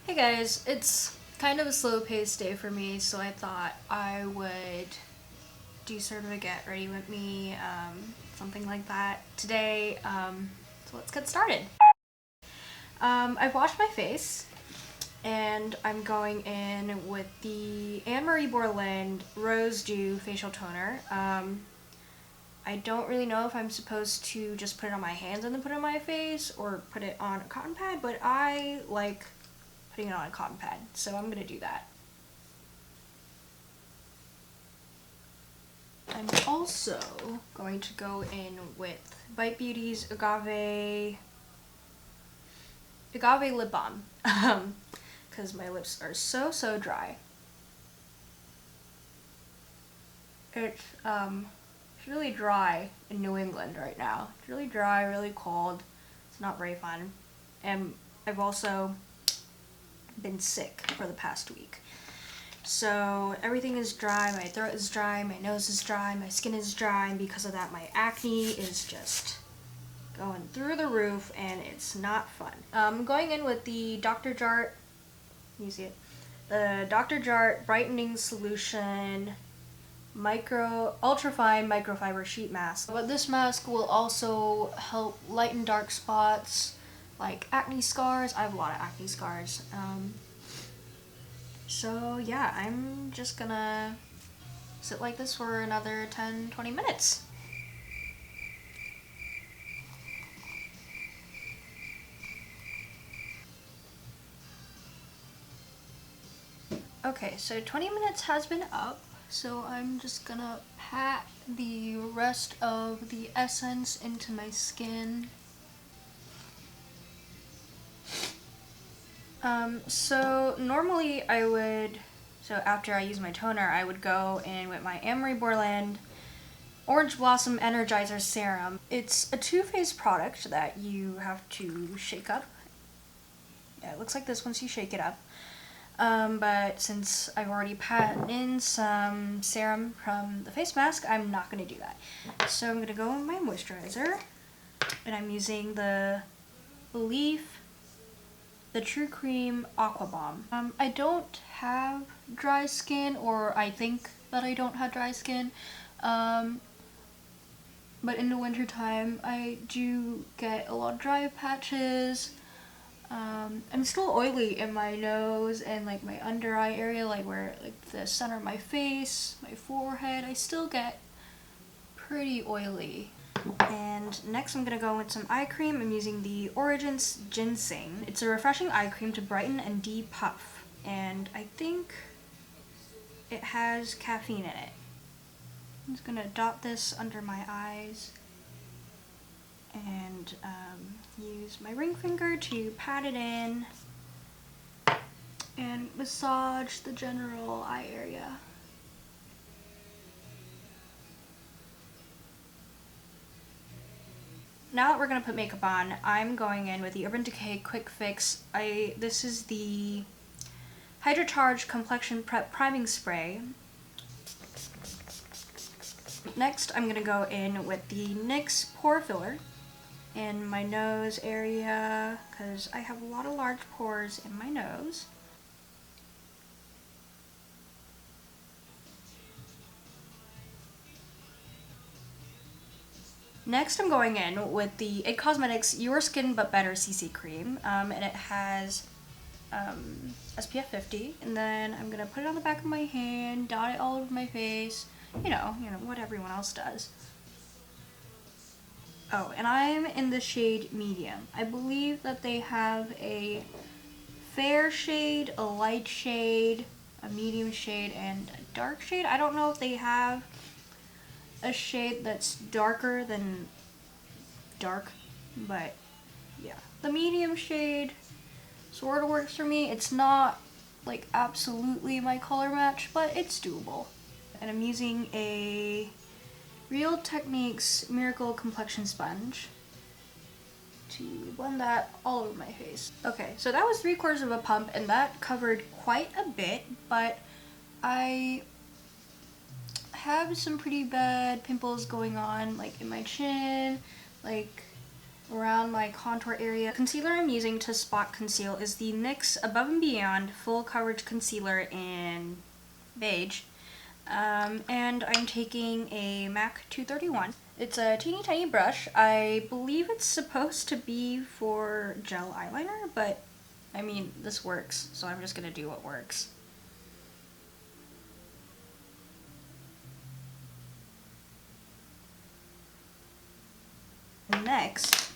Hey guys, it's kind of a slow-paced day for me, so I thought I would do sort of a get ready with me, something like that today. So let's get started. I've washed my face, and I'm going in with the ANNEMARIE BORLIND Rose Dew Facial Toner. I don't really know if I'm supposed to just put it on my hands and then put it on my face, or put it on a cotton pad, but I like putting it on a cotton pad, so I'm gonna do that. I'm also going to go in with Bite Beauty's Agave Lip Balm, because my lips are so dry. It's really dry in New England right now. It's really dry, really cold. It's not very fun. And I've also been sick for the past week. So everything is dry, my throat is dry, my nose is dry, my skin is dry, and because of that my acne is just going through the roof and it's not fun. I'm going in with the Dr. JART, you see it? The Dr. JART Brightening Solution Ultrafine Microfiber Sheet Mask. But this mask will also help lighten dark spots, like acne scars. I have a lot of acne scars. So yeah, I'm just gonna sit like this for another 10-20 minutes. Okay, so 20 minutes has been up, so I'm just gonna pat the rest of the essence into my skin. So normally after I use my toner, I would go in with my ANNEMARIE BORLIND Orange Blossom Energizer Serum. It's a two-phase product that you have to shake up. Yeah, it looks like this once you shake it up. But since I've already patted in some serum from the face mask, I'm not going to do that. So I'm going to go with my moisturizer, and I'm using the BELIF the True Cream Aqua Balm. I don't have dry skin, or I think that I don't have dry skin, but in the winter time I do get a lot of dry patches. I'm still oily in my nose and like my under eye area, like where like the center of my face, my forehead, I still get pretty oily. And next I'm going to go with some eye cream. I'm using the Origins Ginseng. It's a refreshing eye cream to brighten and depuff, and I think it has caffeine in it. I'm just going to dot this under my eyes and use my ring finger to pat it in and massage the general eye area. Now that we're going to put makeup on, I'm going in with the Urban Decay Quick Fix. This is the Hydra Charge Complexion Prep Priming Spray. Next, I'm going to go in with the NYX Pore Filler in my nose area, because I have a lot of large pores in my nose. Next, I'm going in with the IT Cosmetics Your Skin But Better CC Cream, and it has SPF 50, and then I'm gonna put it on the back of my hand, dot it all over my face, you know what everyone else does. Oh, and I'm in the shade medium. I believe that they have a fair shade, a light shade, a medium shade, and a dark shade. I don't know if they have a shade that's darker than dark, but yeah, the medium shade sort of works for me. It's not like absolutely my color match, but it's doable. And I'm using a Real Techniques Miracle Complexion Sponge to blend that all over my face. Okay, so that was 3/4 of a pump, and that covered quite a bit, but I have some pretty bad pimples going on, like in my chin, like around my contour area. Concealer I'm using to spot conceal is the NYX Above and Beyond Full Coverage Concealer in beige. And I'm taking a MAC 231. It's a teeny tiny brush. I believe it's supposed to be for gel eyeliner, but I mean, this works, so I'm just gonna do what works. Next,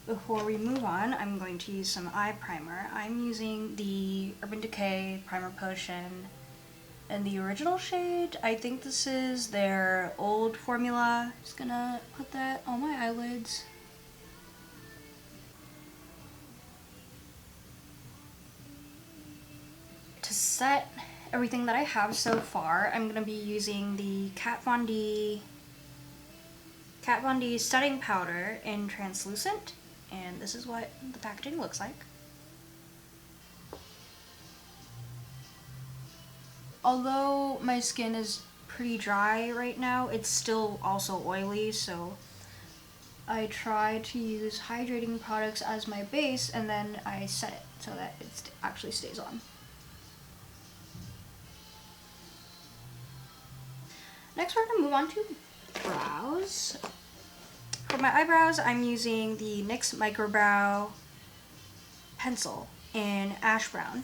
before we move on, I'm going to use some eye primer. I'm using the Urban Decay Primer Potion in the original shade. I think this is their old formula. Just gonna put that on my eyelids. To set everything that I have so far, I'm gonna be using the Kat Von D setting powder in translucent, and this is what the packaging looks like. Although my skin is pretty dry right now, it's still also oily, so I try to use hydrating products as my base, and then I set it so that it actually stays on. Next, we're going to move on to brows. For my eyebrows, I'm using the NYX Microbrow pencil in ash brown.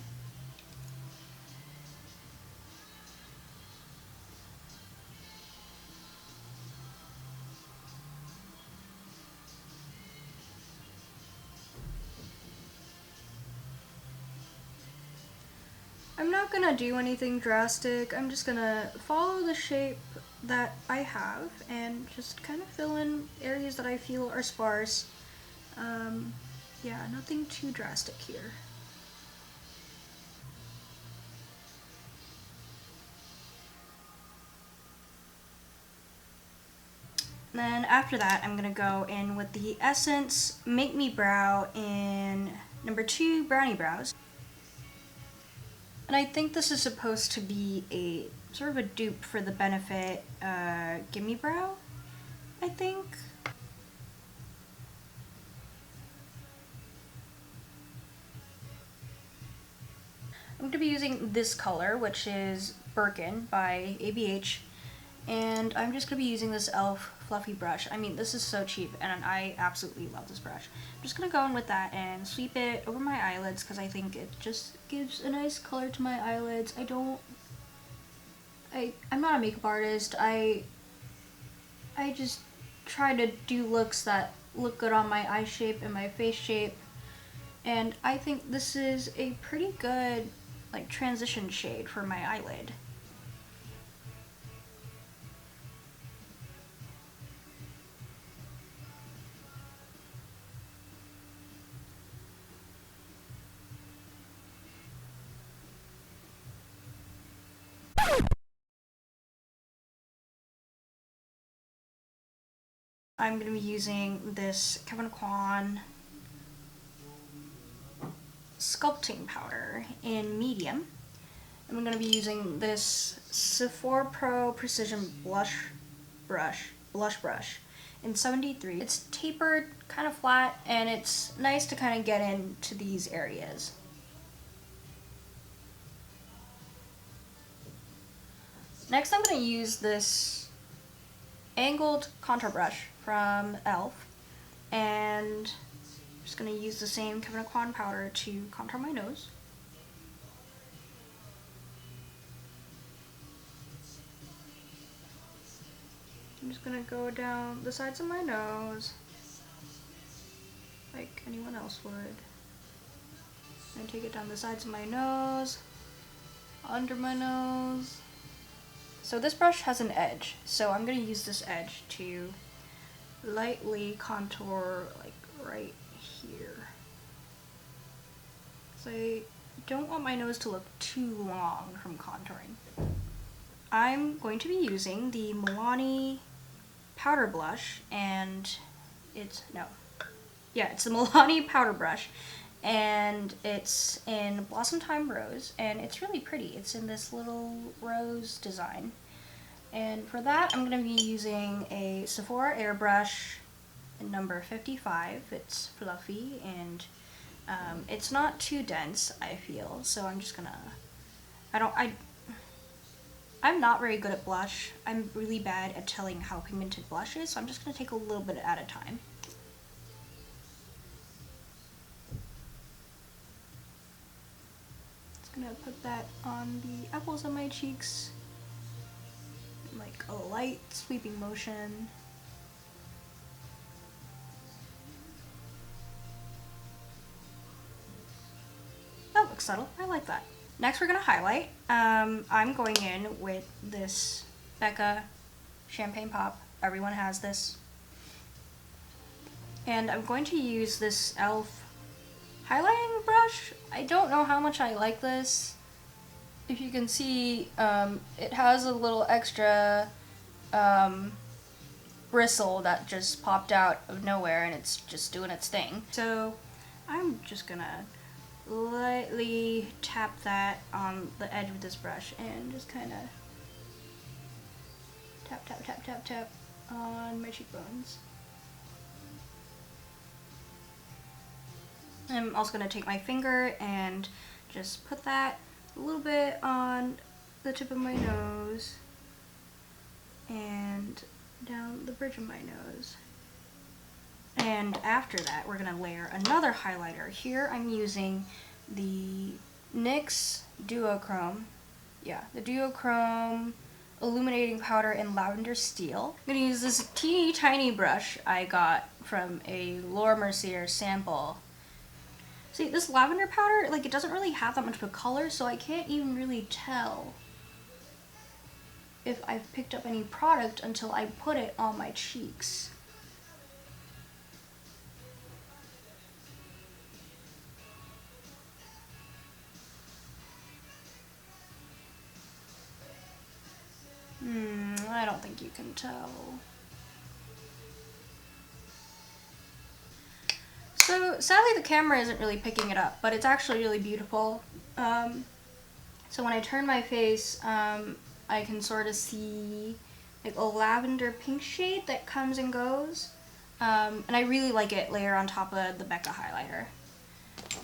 I'm not gonna do anything drastic. I'm just gonna follow the shape that I have and just kind of fill in areas that I feel are sparse. Yeah, nothing too drastic here. Then after that, I'm gonna go in with the Essence Make Me Brow in number 2 Brownie Brows. And I think this is supposed to be a sort of a dupe for the Benefit Gimme Brow, I think. I'm going to be using this color, which is Birkin by ABH, and I'm just going to be using this e.l.f. fluffy brush. I mean, this is so cheap, and I absolutely love this brush. I'm just going to go in with that and sweep it over my eyelids, because I think it just gives a nice color to my eyelids. I'm not a makeup artist. I just try to do looks that look good on my eye shape and my face shape, and I think this is a pretty good like transition shade for my eyelid. I'm going to be using this KEVYN sculpting powder in medium. And I'm going to be using this Sephora Pro Precision blush brush in 73. It's tapered, kind of flat, and it's nice to kind of get into these areas. Next, I'm going to use this angled contour brush from e.l.f. and I'm just going to use the same KEVYN powder to contour my nose. I'm just going to go down the sides of my nose like anyone else would. And take it down the sides of my nose, under my nose. So this brush has an edge, so I'm going to use this edge to lightly contour like right here. So I don't want my nose to look too long from contouring. I'm going to be using the Milani powder blush, and it's the Milani powder brush, and it's in Blossom Time Rose, and it's really pretty. It's in this little rose design. And for that, I'm going to be using a Sephora airbrush number 55. It's fluffy and it's not too dense, I feel. So I'm just gonna, I'm not very good at blush. I'm really bad at telling how pigmented blush is, so I'm just gonna take a little bit at a time. Just gonna put that on the apples of my cheeks, like a light sweeping motion. That looks subtle, I like that. Next we're gonna highlight. I'm going in with this BECCA Champagne Pop. Everyone has this. And I'm going to use this e.l.f. highlighting brush. I don't know how much I like this. If you can see, it has a little extra bristle that just popped out of nowhere and it's just doing its thing. So I'm just gonna lightly tap that on the edge with this brush and just kind of tap, tap, tap, tap, tap on my cheekbones. I'm also going to take my finger and just put that a little bit on the tip of my nose and down the bridge of my nose. And after that, we're going to layer another highlighter. Here I'm using the NYX DUOCHROME. Yeah, the DUOCHROME illuminating powder in lavender steel. I'm going to use this teeny tiny brush I got from a Laura Mercier sample. See, this lavender powder, like, it doesn't really have that much of a color, so I can't even really tell if I've picked up any product until I put it on my cheeks. I don't think you can tell. So sadly the camera isn't really picking it up, but it's actually really beautiful. So when I turn my face, I can sort of see like a lavender pink shade that comes and goes. And I really like it layered on top of the BECCA highlighter.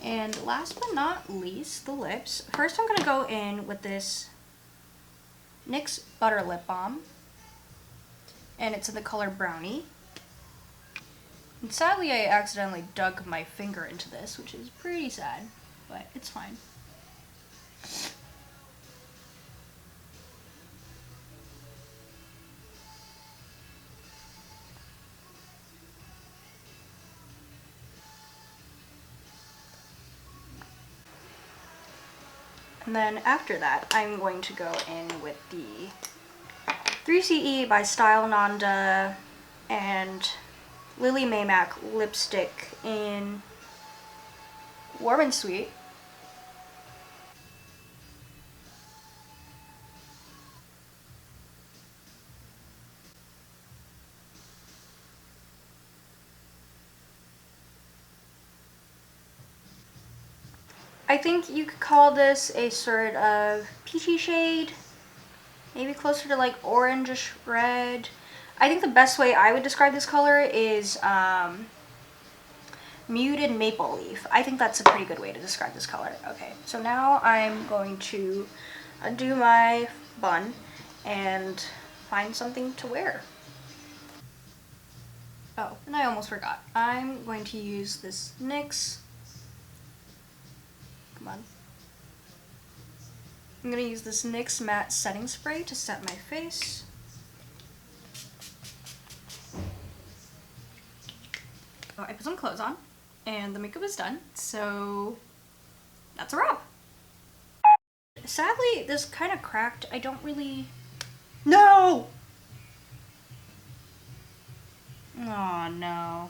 And last but not least, the lips. First I'm gonna go in with this NYX Butter Lip Balm. And it's in the color Brownie. And sadly, I accidentally dug my finger into this, which is pretty sad, but it's fine. And then after that, I'm going to go in with the 3CE by Style Nanda and Lily MAYMAC lipstick in Warm and Sweet. I think you could call this a sort of peachy shade, maybe closer to like orangish red. I think the best way I would describe this color is muted maple leaf. I think that's a pretty good way to describe this color. Okay, so now I'm going to undo my bun and find something to wear. Oh, and I almost forgot. I'm going to use this NYX. Come on. I'm going to use this NYX matte setting spray to set my face. So I put some clothes on and the makeup is done, so that's a wrap. Sadly, this kind of cracked. I don't really... No! Oh no.